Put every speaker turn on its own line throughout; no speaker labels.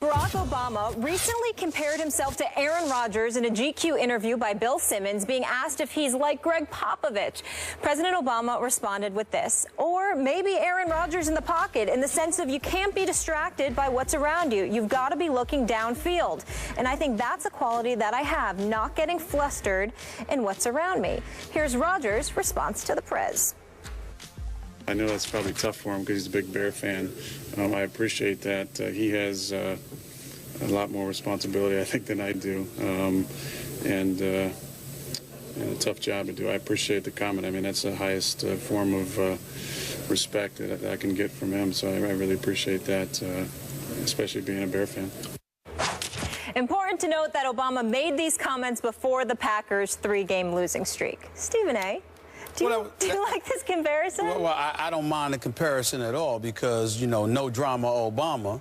Barack Obama recently compared himself to Aaron Rodgers in a GQ interview by Bill Simmons, being asked if he's like Greg Popovich. President Obama responded with this: or maybe Aaron Rodgers in the pocket, in the sense of you can't be distracted by what's around you. You've got to be looking downfield. And I think that's a quality that I have, not getting flustered in what's around me. Here's Rodgers' response to the Prez.
I know that's probably tough for him because he's a big Bear fan. I appreciate that. He has a lot more responsibility, I think, than I do, and a tough job to do. I appreciate the comment. I mean, that's the highest form of respect that I can get from him, so I really appreciate that, especially being a Bear fan.
Important to note that Obama made these comments before the Packers' 3-game losing streak. Stephen A., do you like this comparison?
Well, I don't mind the comparison at all because, you know, no drama Obama,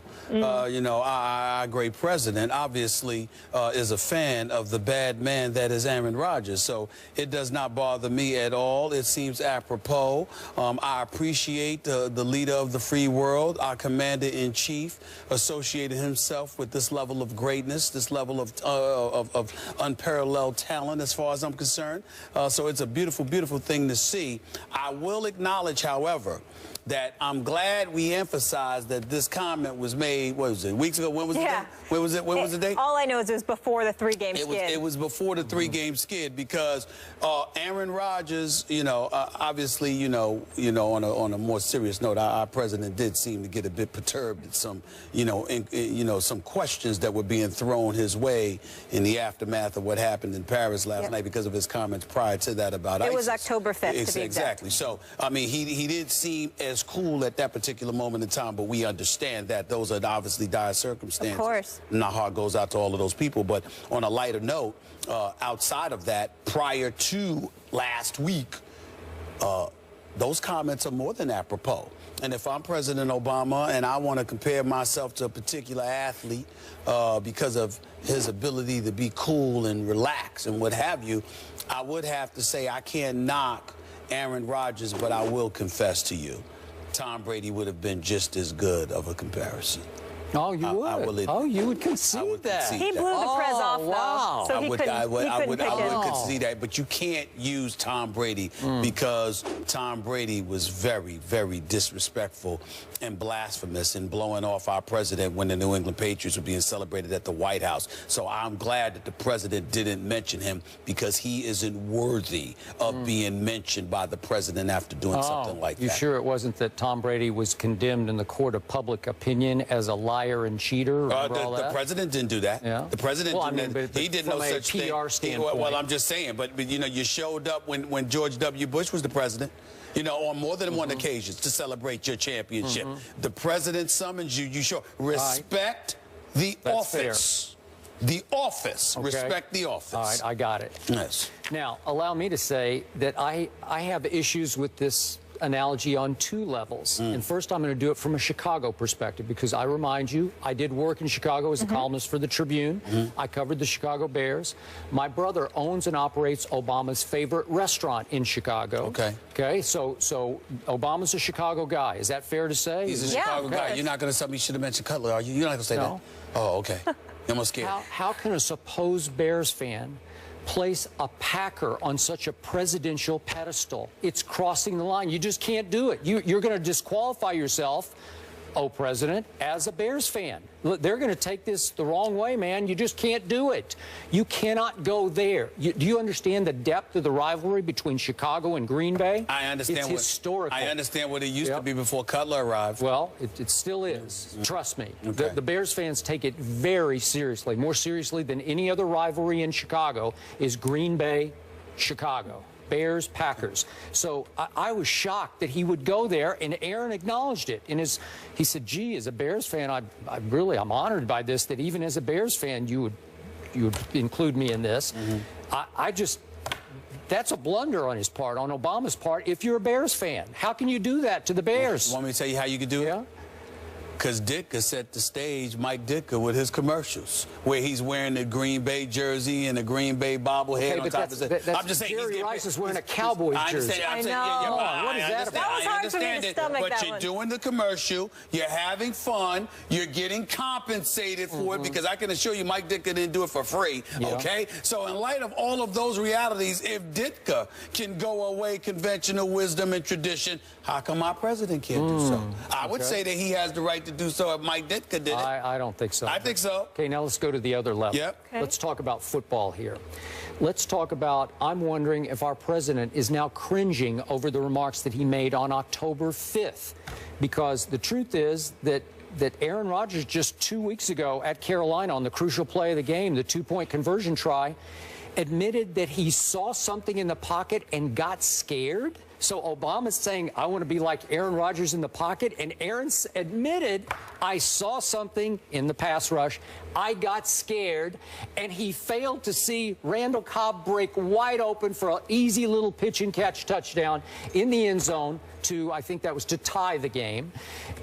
you know, our great president obviously is a fan of the bad man that is Aaron Rodgers. So it does not bother me at all. It seems apropos. I appreciate the leader of the free world, our commander-in-chief, associating himself with this level of greatness, this level of unparalleled talent as far as I'm concerned. So it's a beautiful, beautiful thing to see. I will acknowledge, however, that I'm glad we emphasized that this comment was made, what was it, weeks ago? When was the date? When was it? When was the date?
All I know is it was before the 3-game skid.
It was before the 3-game skid because Aaron Rodgers, you know, obviously, you know, on a more serious note, our president did seem to get a bit perturbed at some, some questions that were being thrown his way in the aftermath of what happened in Paris last night because of his comments prior to that about ISIS.
It was October 5th, to be exact.
Exactly. So, I mean, he did seem as cool at that particular moment in time, but we understand that those are obviously dire circumstances. Of course. And our heart goes out to all of those people. But on a lighter note, outside of that, prior to last week, those comments are more than apropos. And if I'm President Obama and I want to compare myself to a particular athlete because of his ability to be cool and relax and what have you, I would have to say I can't knock Aaron Rodgers, but I will confess to you, Tom Brady would have been just as good of a comparison.
Oh, you would? You would concede that?
He blew the Prez off,
wow.
though, so he couldn't pick it.
I would concede that, but you can't use Tom Brady because Tom Brady was very, very disrespectful and blasphemous in blowing off our president when the New England Patriots were being celebrated at the White House. So I'm glad that the president didn't mention him because he isn't worthy of being mentioned by the president after doing something like that.
You sure it wasn't that Tom Brady was condemned in the court of public opinion as a liar and cheater?
The president didn't do that. Yeah. The president didn't. He did no such thing.
PR standpoint.
Well, I'm just saying. But you know, you showed up when George W. Bush was the president, you know, on more than one occasion to celebrate your championship. The president summons you. You show respect the office. Fair. The office. Okay. Respect the office.
All right, I got it.
Yes.
Now, allow me to say that I have issues with this analogy on 2 levels. And first, I'm going to do it from a Chicago perspective because I remind you, I did work in Chicago as a columnist for the Tribune. I covered the Chicago Bears. My brother owns and operates Obama's favorite restaurant in Chicago. Okay, so Obama's a Chicago guy. Is that fair to say?
He's a Chicago guy. You're not going to tell me you should have mentioned Cutler, are you? You're not going to say that? Oh, okay. I'm almost scared.
How can a supposed Bears fan place a Packer on such a presidential pedestal? It's crossing the line. You just can't do it. You're going to disqualify yourself, oh, President, as a Bears fan. They're going to take this the wrong way, man. You just can't do it. You cannot go there. Do you understand the depth of the rivalry between Chicago and Green Bay?
I understand.
It's historical.
I understand what it used to be before Cutler arrived.
Well, it still is. Trust me. The Bears fans take it very seriously. More seriously than any other rivalry in Chicago is Green Bay, Chicago. Bears, Packers. So I was shocked that he would go there, and Aaron acknowledged it. He said, gee, as a Bears fan, I'm honored by this, that even as a Bears fan, you would include me in this. That's a blunder on his part, on Obama's part, if you're a Bears fan. How can you do that to the Bears?
You want me to tell you how you could do it? Because Ditka set the stage, Mike Ditka, with his commercials, where he's wearing the Green Bay jersey and the Green Bay bobblehead on top of it. I'm just saying,
Jerry Rice is wearing a Cowboys jersey.
I know.
What is that about?
That was hard for me to stomach
but
that
you're
one.
doing the commercial, you're having fun, you're getting compensated for it, because I can assure you Mike Ditka didn't do it for free, okay? So in light of all of those realities, if Ditka can go away conventional wisdom and tradition, how come our president can't do so? I would say that he has the right to do so if Mike Ditka did it.
I don't think so.
I think so.
Okay, now let's go to the other level.
Yep.
Okay.
Let's talk about football here. Let's talk about, I'm wondering if our president is now cringing over the remarks that he made on October 5th. Because the truth is that Aaron Rodgers just 2 weeks ago at Carolina on the crucial play of the game, the two-point conversion try, admitted that he saw something in the pocket and got scared. So Obama's saying, I want to be like Aaron Rodgers in the pocket. And Aaron admitted, I saw something in the pass rush. I got scared. And he failed to see Randall Cobb break wide open for an easy little pitch and catch touchdown in the end zone to, I think that was to tie the game.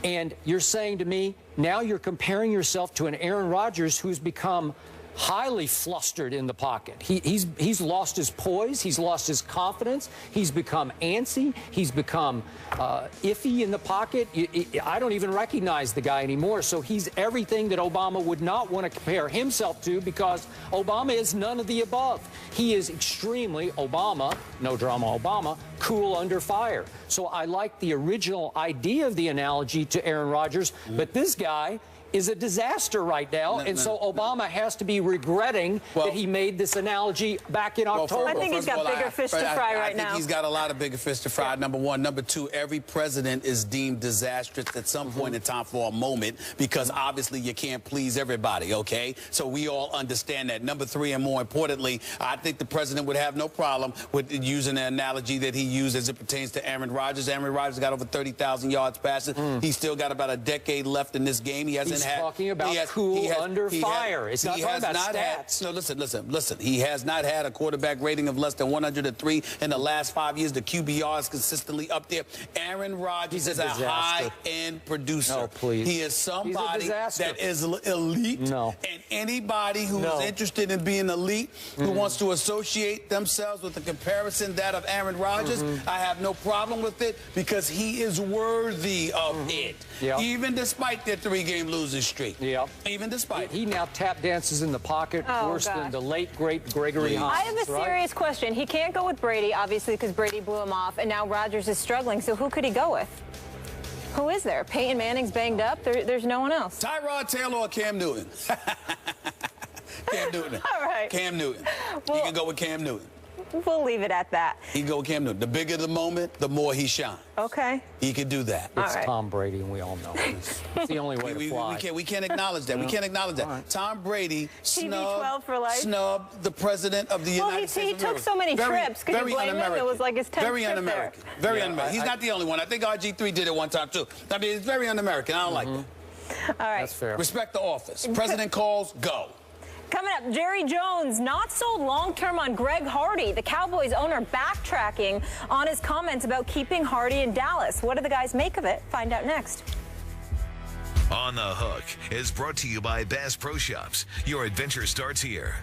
And you're saying to me, now you're comparing yourself to an Aaron Rodgers who's become highly flustered in the pocket. He's lost his poise. He's lost his confidence. He's become antsy. He's become iffy in the pocket. I don't even recognize the guy anymore. So he's everything that Obama would not want to compare himself to, because Obama is none of the above. He is extremely Obama, no drama Obama, cool under fire. So I like the original idea of the analogy to Aaron Rodgers, but this guy is a disaster right now, and so Obama has to be regretting that he made this analogy back in October.
I think he's got bigger fish to fry right now.
I think he's got a lot of bigger fish to fry, number one. Number two, every president is deemed disastrous at some point in time for a moment, because obviously you can't please everybody, okay? So we all understand that. Number three, and more importantly, I think the president would have no problem with using the analogy that he used as it pertains to Aaron Rodgers. Aaron Rodgers got over 30,000 yards passing. He's still got about a decade left in this game. He hasn't
He's talking about cool under fire. It's not talking about stats.
No, listen. He has not had a quarterback rating of less than 103 in the last 5 years. The QBR is consistently up there. Aaron Rodgers is a high-end producer.
No, please.
He is somebody that is elite.
No.
And anybody who is interested in being elite, who wants to associate themselves with the comparison that of Aaron Rodgers, I have no problem with it, because he is worthy of it.
Yep.
Even despite their three-game losing streak.
Yep.
Even despite.
He now tap dances in the pocket worse than the late, great Gregory Hines.
I have a serious question. He can't go with Brady, obviously, because Brady blew him off, and now Rodgers is struggling. So who could he go with? Who is there? Peyton Manning's banged up. There's no one else.
Tyrod Taylor or Cam Newton? Cam Newton.
All right.
Cam Newton.
Well,
he can go with Cam Newton.
We'll leave it at that.
He can go with Cam Newton. The bigger the moment, the more he shines.
Okay.
He could do that.
It's Tom Brady, and we all know it. It's the only way to fly.
We can't acknowledge that. We can't acknowledge that. Right. Tom Brady
TB12 for life.
snubbed the president of the United States.
He took so many trips. Could you blame him? It was like his 10th
very
trip
un-American.
there.
Very un-American. He's not the only one. I think RG3 did it one time, too. I mean, it's very un-American. I don't like that.
All right.
That's fair.
Respect the office. President calls, go.
Coming up, Jerry Jones not sold long-term on Greg Hardy. The Cowboys owner backtracking on his comments about keeping Hardy in Dallas. What do the guys make of it? Find out next.
On the Hook is brought to you by Bass Pro Shops. Your adventure starts here.